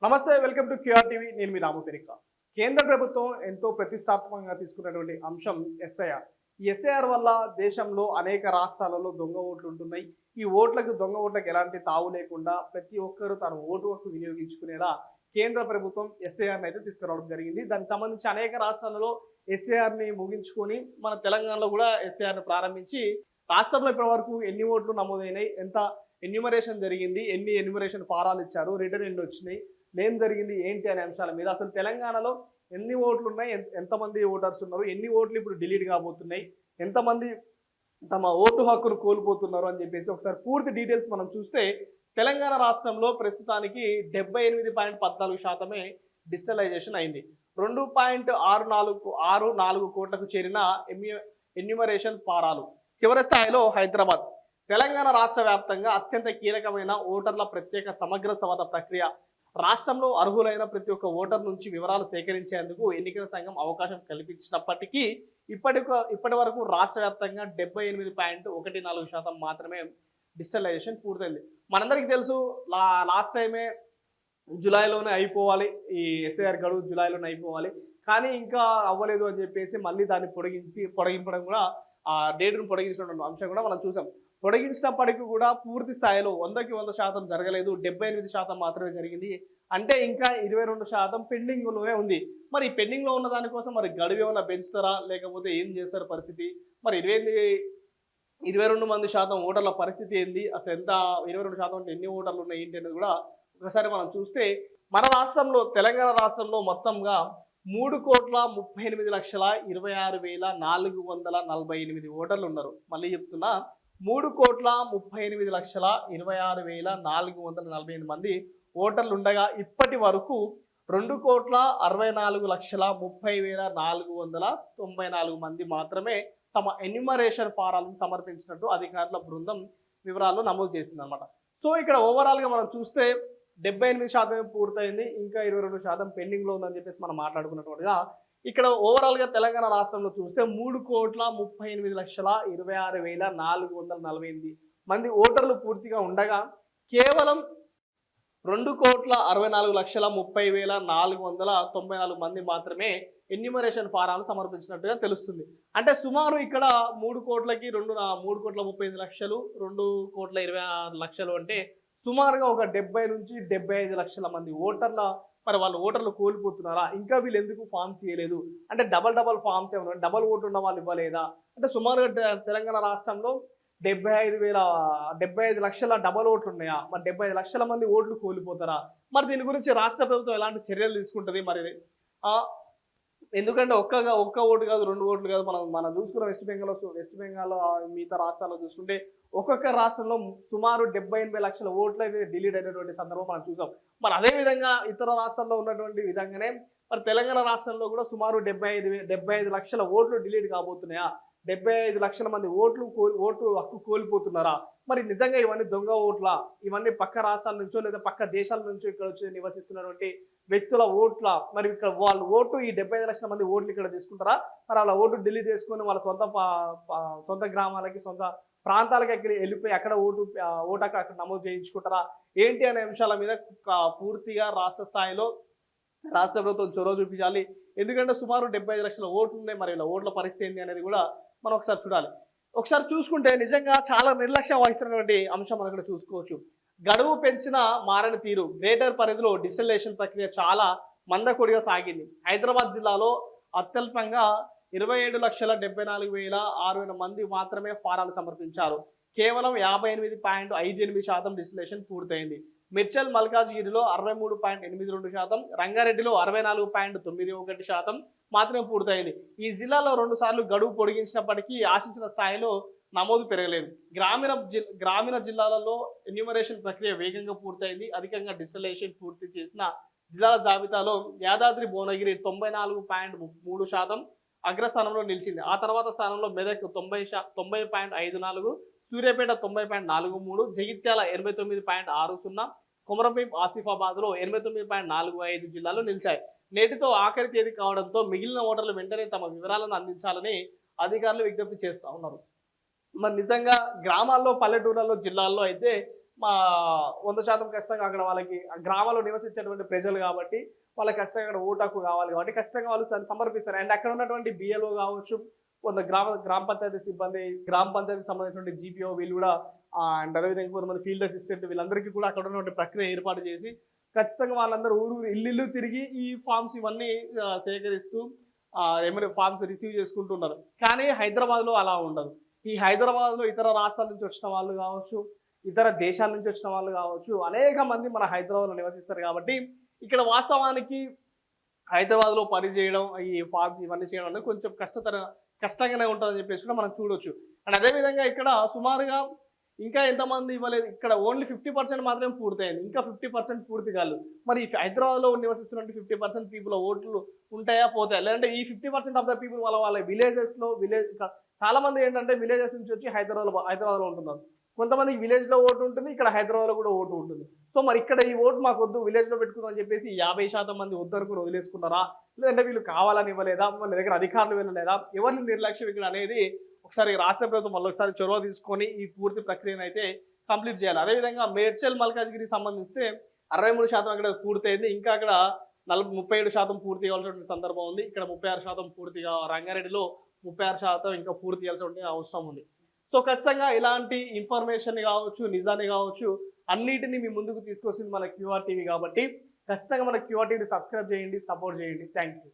నమస్తే, welcome to QR TV. నేను మీ రాము పెరిక. కేంద్ర ప్రభుత్వం ఎంతో ప్రతిష్టాత్మకంగా తీసుకున్నటువంటి అంశం ఎస్ఐఆర్. ఈ ఎస్ఐఆర్ వల్ల దేశంలో అనేక రాష్ట్రాలలో దొంగ ఓట్లు ఉంటున్నాయి. ఈ దొంగ ఓట్లకు ఎలాంటి తావు లేకుండా ప్రతి ఒక్కరూ తన ఓటు హక్కు వినియోగించుకునేలా కేంద్ర ప్రభుత్వం ఎస్ఐఆర్ని అయితే తీసుకురావడం జరిగింది. దానికి సంబంధించి అనేక రాష్ట్రాలలో ఎస్ఐఆర్ని ముగించుకొని మన తెలంగాణలో కూడా ఎస్ఐఆర్ని ప్రారంభించి రాష్ట్రంలో ఇప్పటి వరకు ఎన్ని ఓట్లు నమోదైనాయి, ఎంత ఎన్యూమరేషన్ జరిగింది, ఎన్ని ఎన్యూమరేషన్ ఫారాలు ఇచ్చారు, రిటర్న్ ఎన్ని వచ్చినాయి, ఏం జరిగింది ఏంటి అనే అంశాల మీద, అసలు తెలంగాణలో ఎన్ని ఓట్లు ఉన్నాయి, ఎంతమంది ఓటర్స్ ఉన్నారు, ఎన్ని ఓట్లు ఇప్పుడు డిలీట్ కాబోతున్నాయి, ఎంతమంది తమ ఓటు హక్కును కోల్పోతున్నారు అని చెప్పేసి ఒకసారి పూర్తి డీటెయిల్స్ మనం చూస్తే తెలంగాణ రాష్ట్రంలో ప్రస్తుతానికి 78.14% డిజిటలైజేషన్ అయింది. 2.64 కోట్లకు చేరిన ఎన్యూమరేషన్ ఫారాలు. చివరి స్థాయిలో హైదరాబాద్. తెలంగాణ రాష్ట్ర వ్యాప్తంగా అత్యంత కీలకమైన ఓటర్ల ప్రత్యేక సమగ్ర సవరణ ప్రక్రియ. రాష్ట్రంలో అర్హులైన ప్రతి ఒక్క ఓటర్ నుంచి వివరాలు సేకరించేందుకు ఎన్నికల సంఘం అవకాశం కల్పించినప్పటికీ ఇప్పటి వరకు రాష్ట్ర వ్యాప్తంగా 78.14% మాత్రమే డిజిటలైజేషన్ పూర్తయింది. మనందరికీ తెలుసు, లాస్ట్ టైమే జూలైలోనే అయిపోవాలి, ఈ ఎస్ఐఆర్ గడువు జూలైలోనే అయిపోవాలి, కానీ ఇంకా అవ్వలేదు అని చెప్పేసి మళ్ళీ దాన్ని పొడిగింపడం కూడా, ఆ డేట్ను పొడిగించడం అంశం కూడా మనం చూసాం. పొడిగించినప్పటికీ కూడా పూర్తి స్థాయిలో 100కి 100% జరగలేదు, 78% మాత్రమే జరిగింది. అంటే ఇంకా 22% పెండింగ్లోనే ఉంది. మరి పెండింగ్లో ఉన్న దానికోసం మరి గడువు ఏమైనా పెంచుతారా, లేకపోతే ఏం చేస్తారు పరిస్థితి? మరి 22% ఓటర్ల పరిస్థితి ఏంది, అసలు ఎంత 22% అంటే ఎన్ని ఓటర్లు ఉన్నాయి ఏంటి అనేది కూడా ఒకసారి మనం చూస్తే, మన రాష్ట్రంలో తెలంగాణ రాష్ట్రంలో మొత్తంగా 3,38,26,448 ఓటర్లు ఉన్నారు. మళ్ళీ చెప్తున్నా, 3,38,26,448 మంది ఓటర్లు ఉండగా ఇప్పటి వరకు 2,64,30,494 మంది మాత్రమే తమ ఎన్యూమరేషన్ ఫారాలను సమర్పించినట్టు అధికారుల బృందం వివరాలు నమోదు చేసింది అనమాట. సో ఇక్కడ ఓవరాల్గా మనం చూస్తే 78% పూర్తయింది, ఇంకా 22% పెండింగ్లో ఉందని చెప్పేసి మనం మాట్లాడుకున్నట్టుగా ఇక్కడ ఓవరాల్గా తెలంగాణ రాష్ట్రంలో చూస్తే 3,38,26,448 మంది ఓటర్లు పూర్తిగా ఉండగా కేవలం 2,64,30,494 మంది మాత్రమే ఎన్యూమరేషన్ ఫారాలు సమర్పించినట్టుగా తెలుస్తుంది. అంటే సుమారు ఇక్కడ 3,35,00,000, 2,26,00,000 అంటే సుమారుగా ఒక 70 నుంచి 75 లక్షల మంది మరి వాళ్ళు ఓటర్లు కోల్పోతున్నారా? ఇంకా వీళ్ళు ఎందుకు ఫామ్స్ ఇవ్వలేదు అంటే డబల్ ఫామ్స్ ఏమన్నా, డబల్ ఓటు ఉన్న వాళ్ళు ఇవ్వలేదా అంటే సుమారుగా తెలంగాణ రాష్ట్రంలో 75 లక్షల డబల్ ఓట్లు ఉన్నాయా? మరి 75 లక్షల మంది ఓట్లు కోల్పోతారా? మరి దీని గురించి రాష్ట్ర ప్రభుత్వం ఎలాంటి చర్యలు తీసుకుంటుంది? మరి ఎందుకంటే ఒక్క ఓటు కాదు, 2 ఓట్లు కాదు, మనం చూసుకున్న వెస్ట్ బెంగాల్లో మిగతా రాష్ట్రాల్లో చూసుకుంటే ఒక్కొక్క రాష్ట్రంలో సుమారు 70-80 లక్షల ఓట్లు అయితే డిలీట్ అయినటువంటి సందర్భం మనం చూసాం. మరి అదేవిధంగా ఇతర రాష్ట్రాల్లో ఉన్నటువంటి విధంగానే మరి తెలంగాణ రాష్ట్రంలో కూడా సుమారు 75 లక్షల ఓట్లు డిలీట్ కాబోతున్నాయా? 75 లక్షల మంది ఓటు హక్కు కోల్పోతున్నారా? మరి నిజంగా ఇవన్నీ దొంగ ఓట్ల, ఇవన్నీ పక్క రాష్ట్రాల నుంచో లేదా పక్క దేశాల నుంచో ఇక్కడ వచ్చి నివసిస్తున్నటువంటి వ్యక్తుల ఓట్ల? మరి ఇక్కడ వాళ్ళు ఓటు, ఈ 75 లక్షల మంది ఓట్లు ఇక్కడ తీసుకుంటారా? మరి వాళ్ళ ఓటు డిలీట్ చేసుకొని వాళ్ళ సొంత గ్రామాలకి, సొంత ప్రాంతాలకి వెళ్ళిపోయి అక్కడ ఓటు అక్కడ నమోదు చేయించుకుంటారా ఏంటి అనే అంశాల మీద పూర్తిగా రాష్ట్ర స్థాయిలో రాష్ట్ర ప్రభుత్వం చొరవ చూపించాలి. ఎందుకంటే సుమారు 75 లక్షల ఓట్లు ఉన్నాయి. మరి ఇలా ఓట్ల పరిస్థితి ఏంటి అనేది కూడా మనం ఒకసారి చూడాలి. ఒకసారి చూసుకుంటే నిజంగా చాలా నిర్లక్ష్యం వహిస్తున్నటువంటి అంశం మనం ఇక్కడ చూసుకోవచ్చు. గడువు పెంచిన మారని తీరు. గ్రేటర్ పరిధిలో డిజిటలైజేషన్ ప్రక్రియ చాలా మందకొడిగా సాగింది. హైదరాబాద్ జిల్లాలో అత్యల్పంగా 27,74,600 మంది మాత్రమే ఫారాలు సమర్పించారు. కేవలం 58.58% డిజిటలైజేషన్ పూర్తయింది. మిర్చల్ మల్కాజ్గిరిలో 63.82%, రంగారెడ్డిలో 64.91% మాత్రమే పూర్తయింది. ఈ జిల్లాలో 2 సార్లు గడువు పొడిగించినప్పటికీ ఆశించిన స్థాయిలో నమోదు పెరగలేదు. గ్రామీణ జిల్లాలలో ఎన్యూమరేషన్ ప్రక్రియ వేగంగా పూర్తయింది. అధికంగా డిజిటలైజేషన్ పూర్తి చేసిన జిల్లాల జాబితాలో యాదాద్రి భువనగిరి 94.3% అగ్రస్థానంలో నిలిచింది. ఆ తర్వాత స్థానంలో మెదక్ 90.54%, సూర్యాపేట 90.43%, జగిత్యాల 89.60%, కొమరంభీం ఆసిఫాబాద్లో 89.45 జిల్లాలు నిలిచాయి. నేటితో ఆఖరి తేదీ కావడంతో మిగిలిన ఓటర్లు వెంటనే తమ వివరాలను అందించాలని అధికారులు విజ్ఞప్తి చేస్తూ ఉన్నారు. మరి నిజంగా గ్రామాల్లో, పల్లెటూళ్ళలో, జిల్లాల్లో అయితే మా 100% ఖచ్చితంగా అక్కడ వాళ్ళకి ఆ గ్రామాల్లో నివసించేటువంటి ప్రజలు కాబట్టి వాళ్ళకి ఖచ్చితంగా అక్కడ ఓటు హక్కు కావాలి కాబట్టి ఖచ్చితంగా వాళ్ళు దాన్ని సమర్పిస్తారు. అండ్ అక్కడ ఉన్నటువంటి బిఎల్ఓ కావచ్చు, కొంత గ్రామ పంచాయతీ సిబ్బంది, గ్రామ పంచాయతీకి సంబంధించినటువంటి జీపీఓ వీళ్ళు కూడా అండ్ అదేవిధంగా కొంతమంది ఫీల్డ్ అసిస్టెంట్ వీళ్ళందరికీ కూడా అక్కడ ఉన్నటువంటి ప్రక్రియ ఏర్పాటు చేసి ఖచ్చితంగా వాళ్ళందరూ ఊరు ఇల్లు తిరిగి ఈ ఫామ్స్ ఇవన్నీ సేకరిస్తూ ఏమైనా ఫామ్స్ రిసీవ్ చేసుకుంటున్నారు. కానీ హైదరాబాద్లో అలా ఉండదు. ఈ హైదరాబాద్లో ఇతర రాష్ట్రాల నుంచి వచ్చిన వాళ్ళు కావచ్చు, ఇతర దేశాల నుంచి వచ్చిన వాళ్ళు కావచ్చు, అనేక మంది మన హైదరాబాద్లో నివసిస్తారు కాబట్టి ఇక్కడ వాస్తవానికి హైదరాబాద్లో పని చేయడం, ఈ ఫార్మ్స్ ఇవన్నీ చేయడం అనేది కొంచెం కష్టంగానే ఉంటుందని చెప్పేసి కూడా మనం చూడొచ్చు. అండ్ అదేవిధంగా ఇక్కడ సుమారుగా ఇంకా ఎంతమంది ఇవ్వలేదు, ఇక్కడ ఓన్లీ 50% మాత్రమే పూర్తయింది, ఇంకా 50% పూర్తి కాలేదు. మరి హైదరాబాద్లో నివసిస్తున్న 50% పీపుల్ ఓట్లు ఉంటాయా పోతాయా, లేదంటే ఈ 50% ఆఫ్ ద పీపుల్ వాళ్ళ విలేజెస్లో చాలా మంది ఏంటంటే విలేజెస్ నుంచి వచ్చి హైదరాబాద్లో ఉంటున్నారు. కొంతమందికి విలేజ్లో ఓటు ఉంటుంది, ఇక్కడ హైదరాబాద్లో కూడా ఓటు ఉంటుంది. సో మరి ఇక్కడ ఈ ఓటు మాకు వద్దు, విలేజ్లో పెట్టుకుందాం అని చెప్పేసి 50% మంది వద్దనుకుని వదిలేసుకున్నారా, లేదంటే వీళ్ళు కావాలని ఇవ్వలేదా, మన దగ్గర అధికారులు వెళ్ళలేదా, ఎవరిని నిర్లక్ష్యం ఇక్కడ అనేది ఒకసారి రాష్ట్ర ప్రభుత్వం మళ్ళొకసారి చొరవ తీసుకొని ఈ పూర్తి ప్రక్రియను అయితే కంప్లీట్ చేయాలి. అదేవిధంగా మేడ్చల్ మల్కాజ్గిరికి సంబంధిస్తే 63% అక్కడ పూర్తయింది. ఇంకా అక్కడ 37% పూర్తి కావాల్సిన సందర్భం ఉంది. ఇక్కడ 36% పూర్తిగా, రంగారెడ్డిలో 36% ఇంకా పూర్తి చేయాల్సిన అవసరం ఉంది. సో ఖచ్చితంగా ఇలాంటి ఇన్ఫర్మేషన్ కావచ్చు, నిజాన్ని కావచ్చు, అన్నిటిని మీ ముందుకు తీసుకొచ్చింది మన క్యూఆర్ టీవీ కాబట్టి ఖచ్చితంగా మన క్యూఆర్ టీవీని సబ్స్క్రైబ్ చేయండి, సపోర్ట్ చేయండి. Thank you.